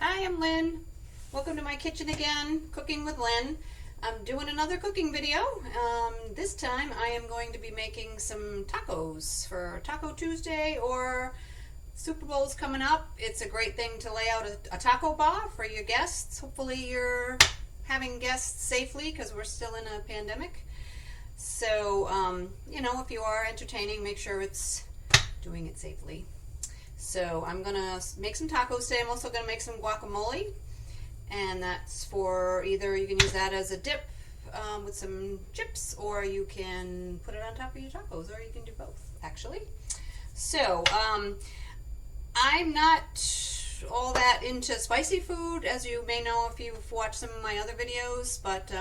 Hi, I'm Lynn. Welcome to my kitchen again, Cooking with Lynn. I'm doing another cooking video. This time I am going to be making some tacos for Taco Tuesday or Super Bowl's coming up. It's a great thing to lay out a taco bar for your guests. Hopefully you're having guests safely because we're still in a pandemic. So, if you are entertaining, make sure it's doing it safely. So I'm going to make some tacos today. I'm also going to make some guacamole. And that's for either you can use that as a dip with some chips, or you can put it on top of your tacos, or you can do both, actually. So I'm not all that into spicy food, as you may know if you've watched some of my other videos, but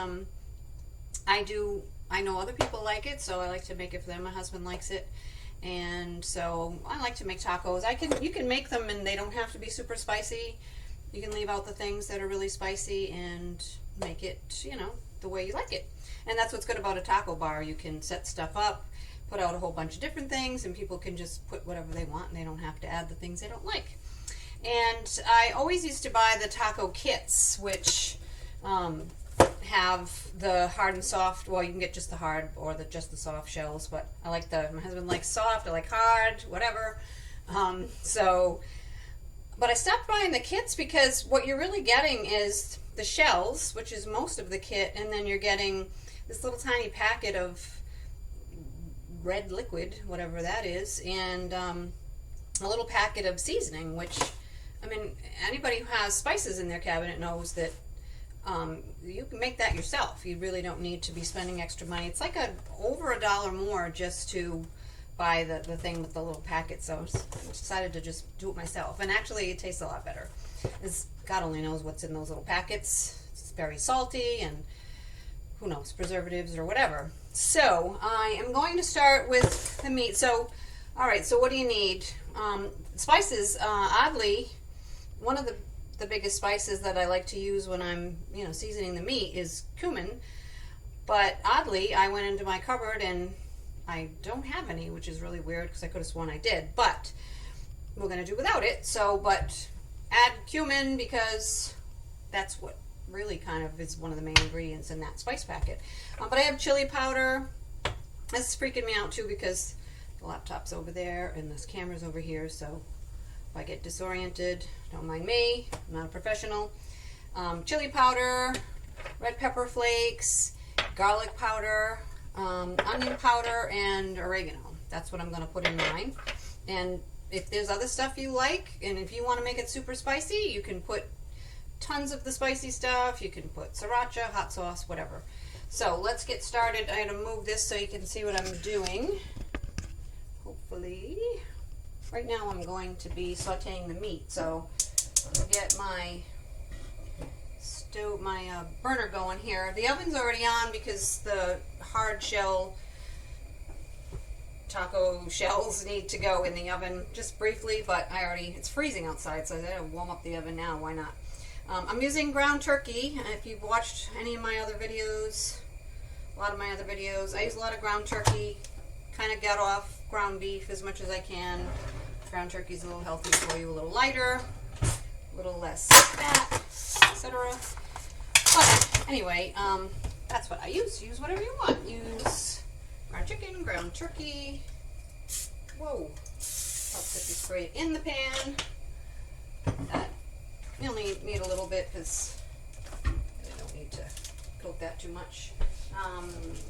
I know other people like it, so I like to make it for them. My husband likes it. And so I like to make tacos. You can make them and they don't have to be super spicy. You can leave out the things that are really spicy and make it, the way you like it. And that's what's good about a taco bar. You can set stuff up, put out a whole bunch of different things, and people can just put whatever they want and they don't have to add the things they don't like. And I always used to buy the taco kits, which have the hard and soft. Well, you can get just the hard or just the soft shells, but I like my husband likes soft, I like hard, whatever. But I stopped buying the kits because what you're really getting is the shells, which is most of the kit, and then you're getting this little tiny packet of red liquid, whatever that is, and a little packet of seasoning, which, anybody who has spices in their cabinet knows that you can make that yourself. You really don't need to be spending extra money. It's like over $1 more just to buy the thing with the little packet, so I decided to just do it myself. And actually it tastes a lot better. God only knows what's in those little packets. It's very salty and who knows, preservatives or whatever. So I am going to start with the meat. So alright, so what do you need? Spices, oddly, one of the biggest spices that I like to use when I'm seasoning the meat is cumin, but oddly I went into my cupboard and I don't have any, which is really weird because I could have sworn I did, but we're going to do without it. But add cumin because that's what really kind of is one of the main ingredients in that spice packet. But I have chili powder. This is freaking me out too because the laptop's over there and this camera's over here, so if I get disoriented, don't mind me. I'm not a professional. Chili powder, red pepper flakes, garlic powder, onion powder, and oregano. That's what I'm going to put in mine. And if there's other stuff you like, and if you want to make it super spicy, you can put tons of the spicy stuff. You can put sriracha, hot sauce, whatever. So let's get started. I'm going to move this so you can see what I'm doing. Hopefully. Right now I'm going to be sauteing the meat, so I'll get my burner going here. The oven's already on because the hard shell taco shells need to go in the oven just briefly, but it's freezing outside, so I gotta warm up the oven now. Why not? I'm using ground turkey. If you've watched any of my other videos, I use a lot of ground turkey, kind of get off ground beef as much as I can. Ground turkey's a little healthier for you, a little lighter, a little less fat, etc. But anyway, that's what I use. Use whatever you want. Use ground chicken, ground turkey. Whoa. I'll put this right in the pan. You only need a little bit because I don't need to coat that too much.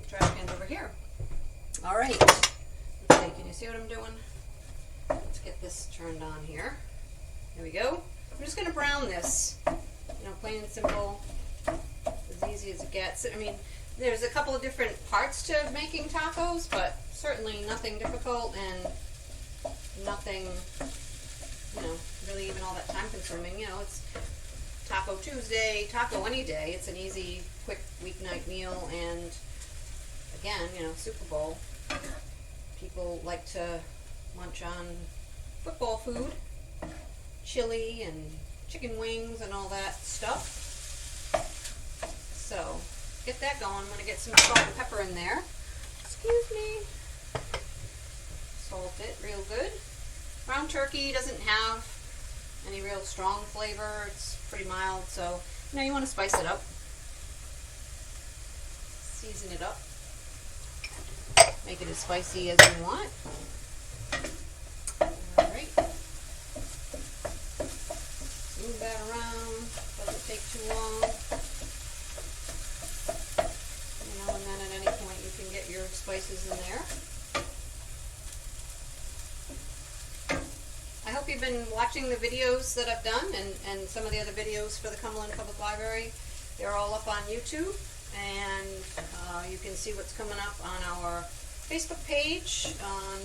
Trash can's over here. Alright. Let's see, can you see what I'm doing? Let's get this turned on here. There we go. I'm just going to brown this. Plain and simple. As easy as it gets. There's a couple of different parts to making tacos, but certainly nothing difficult and nothing, really even all that time consuming. It's Taco Tuesday, taco any day. It's an easy, quick weeknight meal, and again, Super Bowl. People like to munch on football food, chili and chicken wings and all that stuff. So get that going. I'm going to get some salt and pepper in there. Excuse me. Salt it real good. Ground turkey doesn't have any real strong flavor. It's pretty mild, so you want to spice it up. Season it up. Make it as spicy as you want. Alright. Move that around. Doesn't take too long. And then at any point you can get your spices in there. I hope you've been watching the videos that I've done and some of the other videos for the Cumberland Public Library. They're all up on YouTube, and you can see what's coming up on our Facebook page, on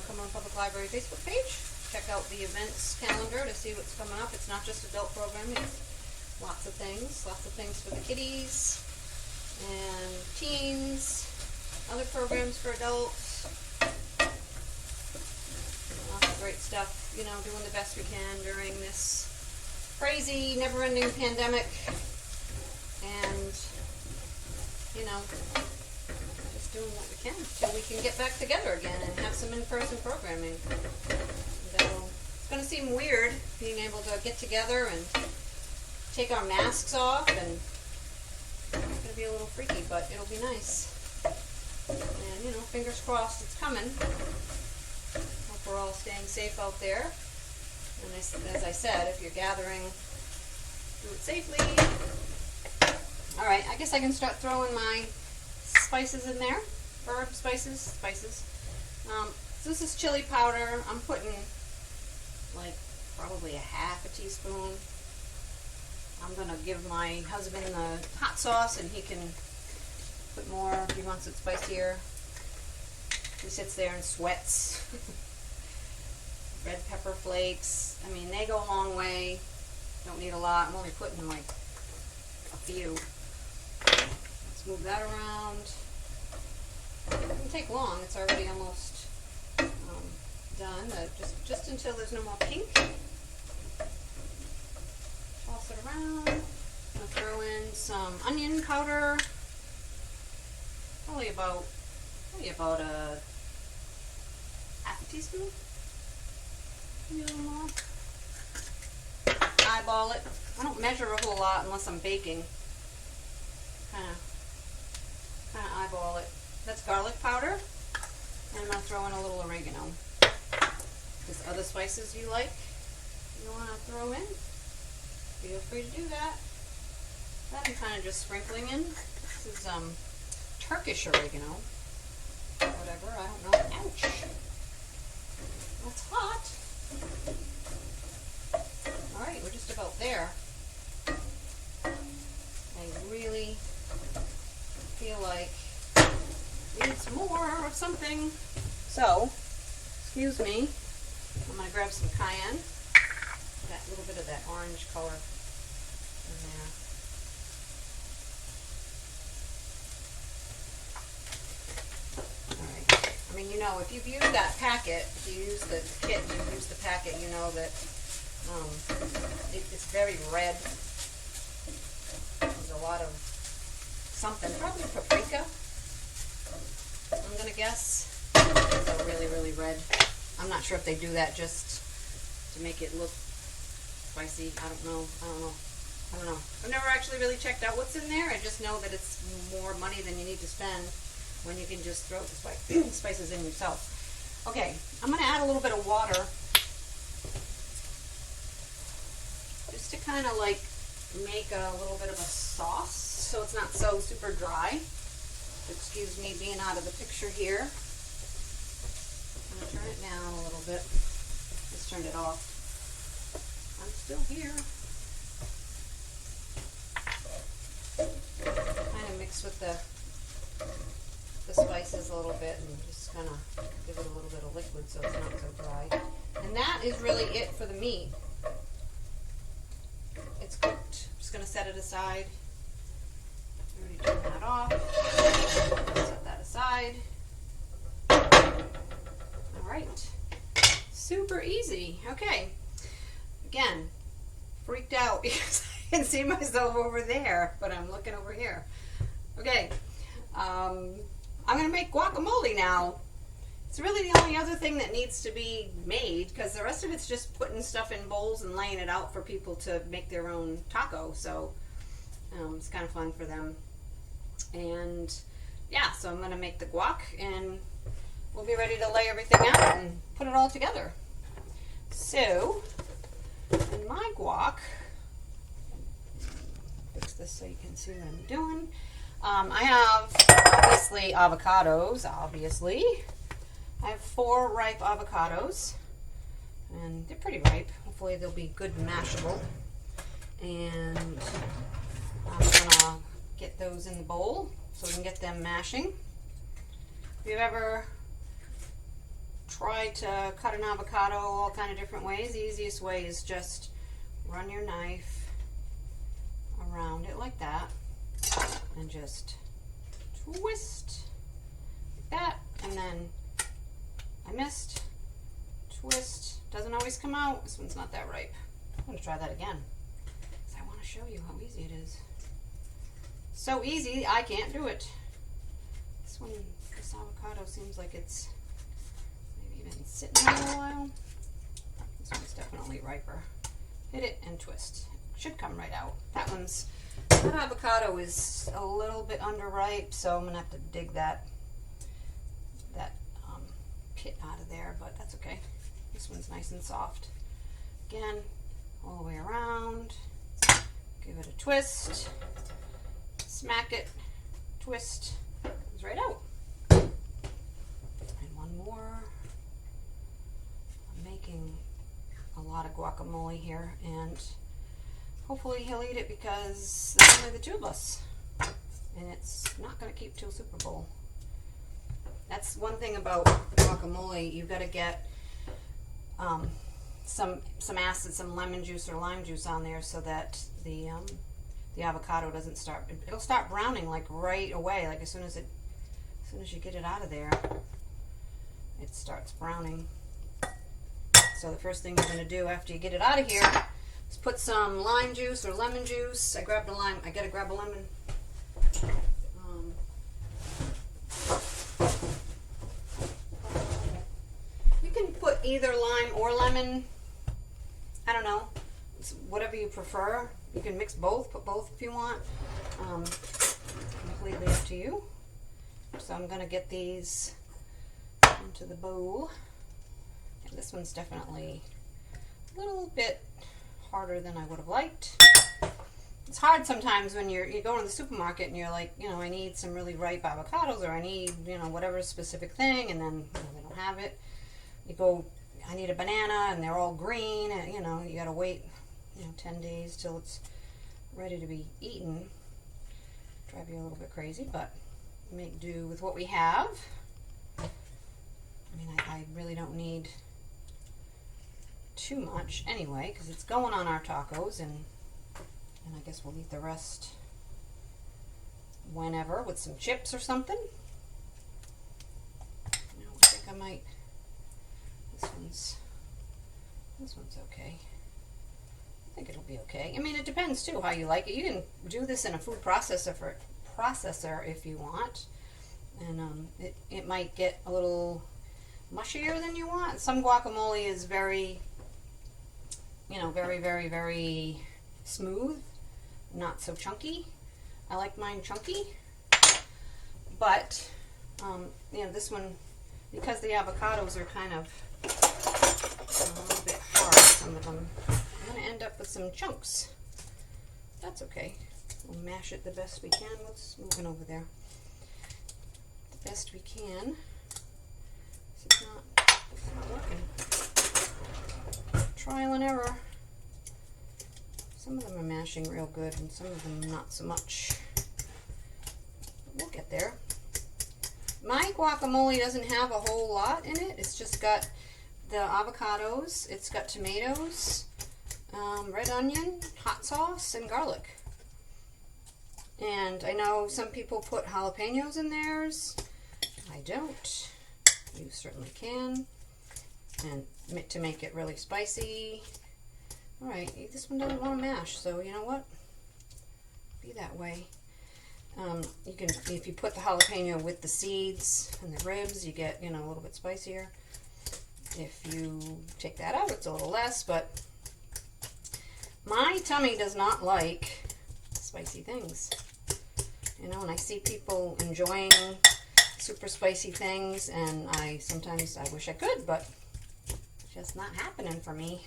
Cumberland Public Library Facebook page. Check out the events calendar to see what's coming up. It's not just adult programming, it's lots of things for the kiddies and teens, other programs for adults. Lots of great stuff, doing the best we can during this crazy, never-ending pandemic. And, just doing what we can till we can get back together again and have some in-person programming. It's going to seem weird being able to get together and take our masks off, and it's going to be a little freaky, but it'll be nice. And, fingers crossed it's coming. Hope we're all staying safe out there. And as I said, if you're gathering, do it safely. Alright, I guess I can start throwing my spices in there. Herb spices. So this is chili powder. I'm putting probably a half a teaspoon. I'm going to give my husband the hot sauce, and he can put more if he wants it spicier. He sits there and sweats. Red pepper flakes. I mean, they go a long way. Don't need a lot. I'm only putting a few. Let's move that around. It doesn't take long. It's already almost done. Just until there's no more pink. Toss it around. I'm going to throw in some onion powder. Probably about a half a teaspoon. Maybe a little more. Eyeball it. I don't measure a whole lot unless I'm baking. Kind of eyeball it. That's garlic powder. And I'm going to throw in a little oregano. Just other spices you like, you want to throw in, feel free to do that. That I'm kind of just sprinkling in. This is Turkish oregano. Whatever, I don't know. Ouch. That's hot. Alright, we're just about there. I really feel like it needs more of something. So, excuse me, I'm going to grab some cayenne. That little bit of that orange color in there. Alright. I mean, if you've used that packet, if you use the kit and you've used the packet, you know that it's very red. There's a lot of something, probably paprika, I'm going to guess. It's really, really red. I'm not sure if they do that just to make it look spicy. I don't know. I've never actually really checked out what's in there. I just know that it's more money than you need to spend when you can just throw the spices in yourself. Okay, I'm going to add a little bit of water just to kind of make a little bit of a sauce so it's not so super dry. Excuse me being out of the picture here. I'm going to turn it down a little bit. Just turned it off. I'm still here. Kind of mix with the spices a little bit and just kind of give it a little bit of liquid so it's not so dry. And that is really it for the meat. It's cooked. I'm just going to set it aside. Already turned that off. Set that aside. Alright. Super easy. Okay. Again, freaked out because I can see myself over there, but I'm looking over here. Okay. I'm going to make guacamole now. It's really the only other thing that needs to be made, because the rest of it's just putting stuff in bowls and laying it out for people to make their own taco. So it's kind of fun for them. And yeah, so I'm going to make the guac and we'll be ready to lay everything out and put it all together. So in my guac, fix this so you can see what I'm doing. I have obviously avocados, obviously. I have 4 ripe avocados, and they're pretty ripe. Hopefully they'll be good and mashable. And I'm gonna get those in the bowl so we can get them mashing. If you've ever tried to cut an avocado all kind of different ways, the easiest way is just run your knife around it like that and just twist like that, and then I missed, twist, doesn't always come out. This one's not that ripe. I'm going to try that again because I want to show you how easy it is. So easy, I can't do it. This avocado seems like it's maybe been sitting there a while. This one's definitely riper. Hit it and twist. It should come right out. That avocado is a little bit underripe, so I'm going to have to dig that pit out of there, but that's okay. This one's nice and soft. Again, all the way around. Give it a twist. Smack it. Twist. Comes right out. And one more. I'm making a lot of guacamole here, and hopefully he'll eat it because there's only the 2 of us. And it's not going to keep till Super Bowl. That's one thing about guacamole. You've got to get some acid, some lemon juice or lime juice on there so that the avocado doesn't start. It'll start browning like right away. Like as soon as you get it out of there, it starts browning. So the first thing you're going to do after you get it out of here is put some lime juice or lemon juice. I grabbed a lime. I gotta grab a lemon. Put either lime or lemon. I don't know. It's whatever you prefer. You can mix both, put both if you want. Completely up to you. So I'm going to get these into the bowl. And this one's definitely a little bit harder than I would have liked. It's hard sometimes when you go to the supermarket and you're like, I need some really ripe avocados, or I need, whatever specific thing, and then they don't have it. You go, I need a banana, and they're all green, and you gotta wait 10 days till it's ready to be eaten. Drive you a little bit crazy, but make do with what we have. I mean, I really don't need too much anyway, because it's going on our tacos, and I guess we'll eat the rest whenever with some chips or something. I think I might. This one's okay. I think it'll be okay. I mean, it depends too how you like it. You can do this in a food processor if you want, and it might get a little mushier than you want. Some guacamole is very, very, very, very smooth, not so chunky. I like mine chunky, but this one, because the avocados are kind of a little bit hard, some of them, I'm going to end up with some chunks. That's okay. We'll mash it the best we can. Let's move it over there. The best we can. It's not working. Trial and error. Some of them are mashing real good and some of them not so much. But we'll get there. My guacamole doesn't have a whole lot in it. It's just got the avocados, it's got tomatoes, red onion, hot sauce, and garlic. And I know some people put jalapenos in theirs. I don't. You certainly can. And to make it really spicy. Alright, this one doesn't want to mash, so you know what? Be that way. You can, if you put the jalapeno with the seeds and the ribs, you get, you know, a little bit spicier. If you take that out, it's a little less, but my tummy does not like spicy things. You know, and I see people enjoying super spicy things, and sometimes I wish I could, but it's just not happening for me.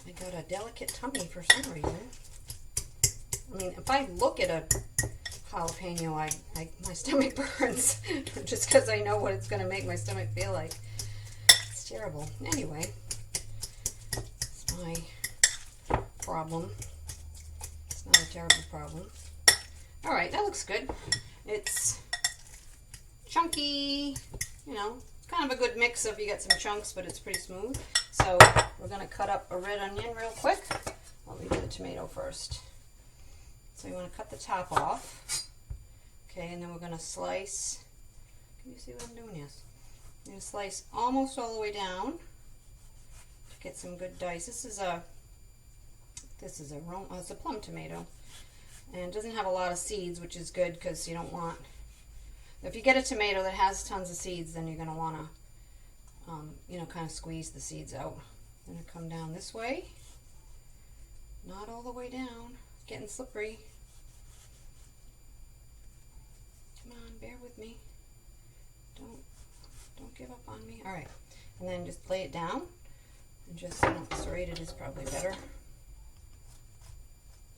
I got a delicate tummy for some reason. I mean, if I look at a jalapeno, my stomach burns just because I know what it's going to make my stomach feel like. It's terrible. Anyway, it's my problem. It's not a terrible problem. All right, that looks good. It's chunky, you know, kind of a good mix of, you got some chunks, but it's pretty smooth. So we're going to cut up a red onion real quick. Let me do the tomato first. So you want to cut the top off. Okay, and then we're going to slice. Can you see what I'm doing? Yes. I'm going to slice almost all the way down to get some good dice. It's a plum tomato. And it doesn't have a lot of seeds, which is good because you don't want, if you get a tomato that has tons of seeds, then you're going to want to, you know, kind of squeeze the seeds out. I'm going to come down this way. Not all the way down. It's getting slippery. Come on, bear with me. Don't give up on me. All right. And then just lay it down. And just, you know, serrated is probably better.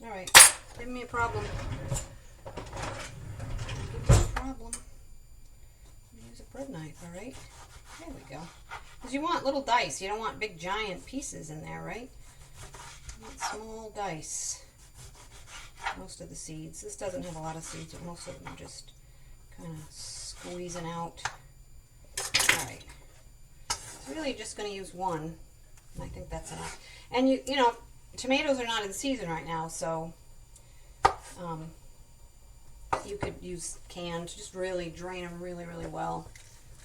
All right. Give me a problem. Give me a problem. Use a bread knife, all right? There we go. Because you want little dice. You don't want big giant pieces in there, right? You want small dice. Most of the seeds. This doesn't have a lot of seeds, but most of them are just kind of squeezing out. All right. So really just going to use one. And I think that's enough. And you know, tomatoes are not in season right now, so you could use canned. Just really drain them really, really well.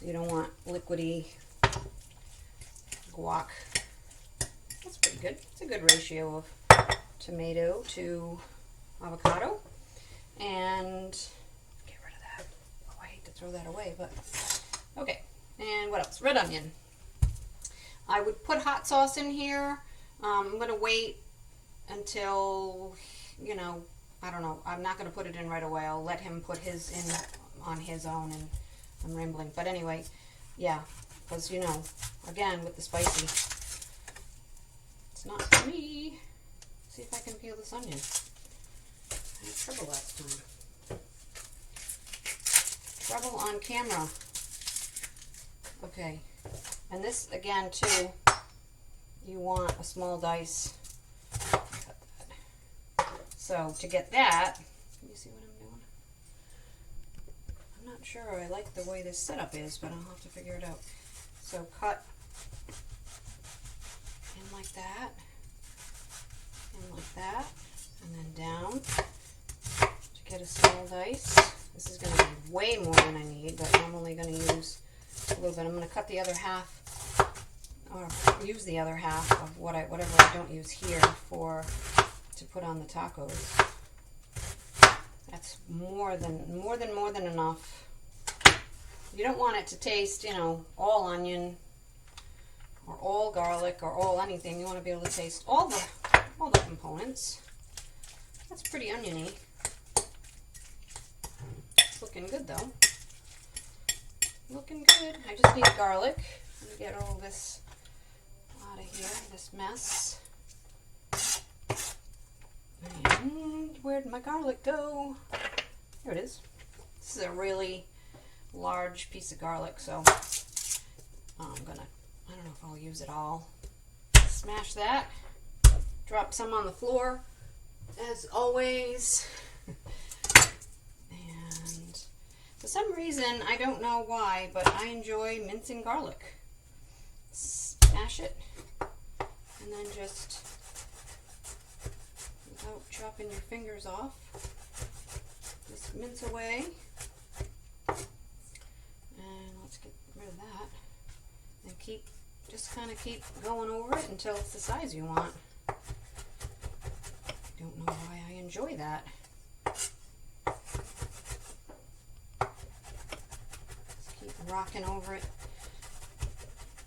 You don't want liquidy guac. That's pretty good. It's a good ratio of tomato to avocado. And get rid of that. Oh, I hate to throw that away, but okay. And what else? Red onion. I would put hot sauce in here. I'm going to wait until, you know, I don't know. I'm not going to put it in right away. I'll let him put his in on his own, and I'm rambling. But anyway, yeah, because, you know, again, with the spicy, it's not for me. See if I can peel this onion. I had trouble last time. Trouble on camera. Okay. And this, again, too, you want a small dice. Cut that. So, to get that, can you see what I'm doing? I'm not sure I like the way this setup is, but I'll have to figure it out. So, cut in like that, and then down to get a small dice. This is going to be way more than I need, but I'm only going to use a little bit. I'm going to cut the other half, or use the other half of whatever I don't use here to put on the tacos. That's more than enough. You don't want it to taste, you know, all onion or all garlic or all anything. You want to be able to taste all the components. That's pretty oniony. It's looking good though. Looking good. I just need garlic. Let me get all this out of here, this mess. And where'd my garlic go? Here it is. This is a really large piece of garlic, so I don't know if I'll use it all. Smash that. Drop some on the floor, as always. And for some reason, I don't know why, but I enjoy mincing garlic. Smash it, and then just, without chopping your fingers off, just mince away. And let's get rid of that. And just kind of keep going over it until it's the size you want. I don't know why I enjoy that. rocking over it.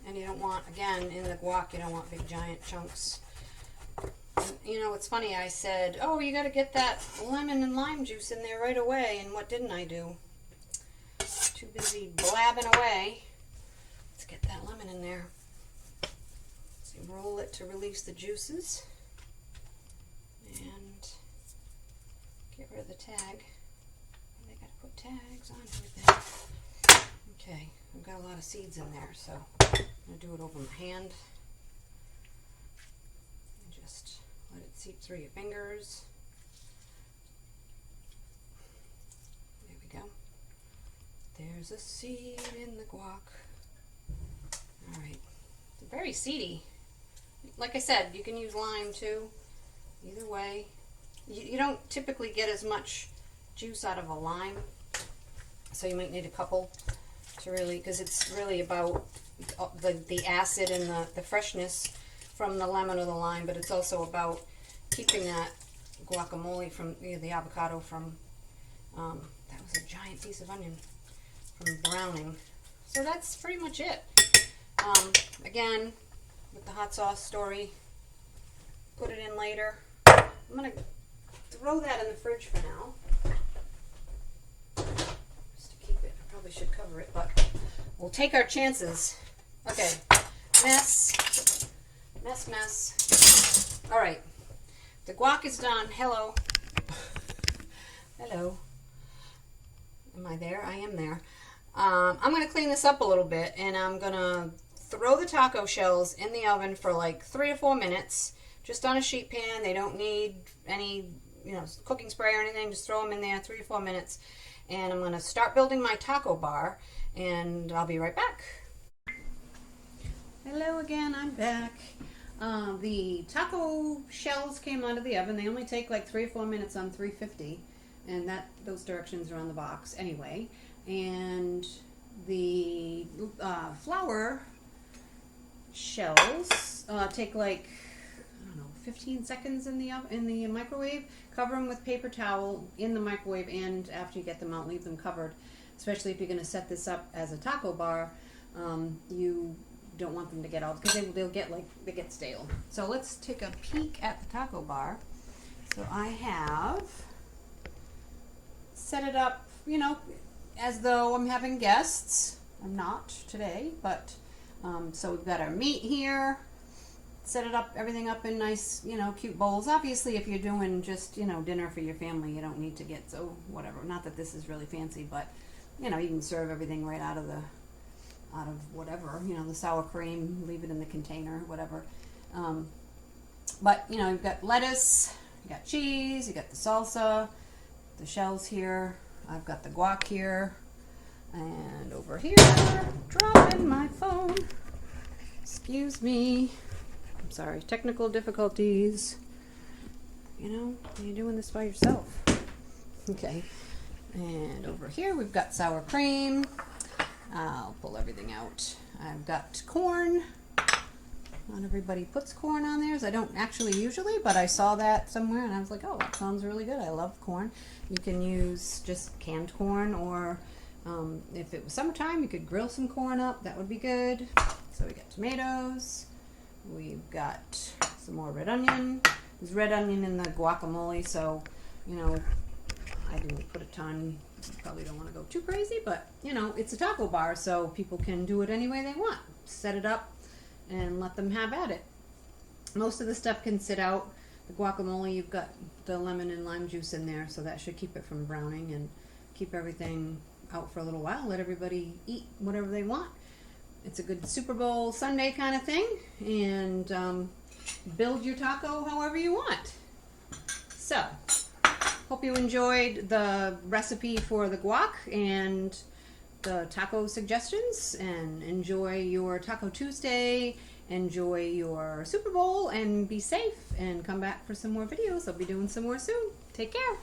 And you don't want, again, in the guac, you don't want big giant chunks. And, you know, it's funny, I said, oh, you got to get that lemon and lime juice in there right away. And what didn't I do? Too busy blabbing away. Let's get that lemon in there. So you roll it to release the juices. And get rid of the tag. They got to put tags on everything. Okay, I've got a lot of seeds in there, so I'm going to do it over my hand. And just let it seep through your fingers. There we go. There's a seed in the guac. Alright, it's very seedy. Like I said, you can use lime too. Either way. You don't typically get as much juice out of a lime, so you might need a couple to really, because it's really about the acid and the freshness from the lemon or the lime, but it's also about keeping that guacamole from, you know, the avocado from, that was a giant piece of onion, from browning. So that's pretty much it. Again, with the hot sauce story, put it in later. I'm going to throw that in the fridge for now. Just to keep it. I probably should cover it, but we'll take our chances. Okay. Mess. Mess, mess. All right. The guac is done. Hello. Hello. Am I there? I am there. I'm going to clean this up a little bit, and I'm going to throw the taco shells in the oven for like 3 to 4 minutes, just on a sheet pan. They don't need any, you know, cooking spray or anything. Just throw them in there 3 to 4 minutes, and I'm going to start building my taco bar, and I'll be right back. Hello again, I'm back. The taco shells came out of the oven. They only take like 3 or 4 minutes on 350, and those directions are on the box anyway. And the flour shells take like, I don't know, 15 seconds in the microwave. Cover them with paper towel in the microwave, and after you get them out, leave them covered. Especially if you're going to set this up as a taco bar, you don't want them to get out, because they get stale. So let's take a peek at the taco bar. So I have set it up, you know, as though I'm having guests. I'm not today, but so we've got our meat here. Set it up, everything up in nice, you know, cute bowls. Obviously, if you're doing just, you know, dinner for your family, you don't need to get so whatever. Not that this is really fancy, but you know, you can serve everything right out of whatever, you know, the sour cream. Leave it in the container, whatever. But you know, you've got lettuce, you got cheese, you got the salsa, the shells here. I've got the guac here, and over here, dropping my phone. Excuse me. I'm sorry, technical difficulties. You know, you're doing this by yourself. Okay, and over here we've got sour cream. I'll pull everything out. I've got corn. Not everybody puts corn on theirs. I don't actually usually, but I saw that somewhere and I was like, oh, that sounds really good. I love corn. You can use just canned corn, or if it was summertime, you could grill some corn up. That would be good. So we got tomatoes. We've got some more red onion. There's red onion in the guacamole, so, you know, I didn't put a ton. You probably don't want to go too crazy, but, you know, it's a taco bar, so people can do it any way they want. Set it up and let them have at it. Most of the stuff can sit out. The guacamole, you've got the lemon and lime juice in there, so that should keep it from browning and keep everything out for a little while. Let everybody eat whatever they want. It's a good Super Bowl Sunday kind of thing, and build your taco however you want. So, hope you enjoyed the recipe for the guac and the taco suggestions, and enjoy your Taco Tuesday, enjoy your Super Bowl, and be safe, and come back for some more videos. I'll be doing some more soon. Take care.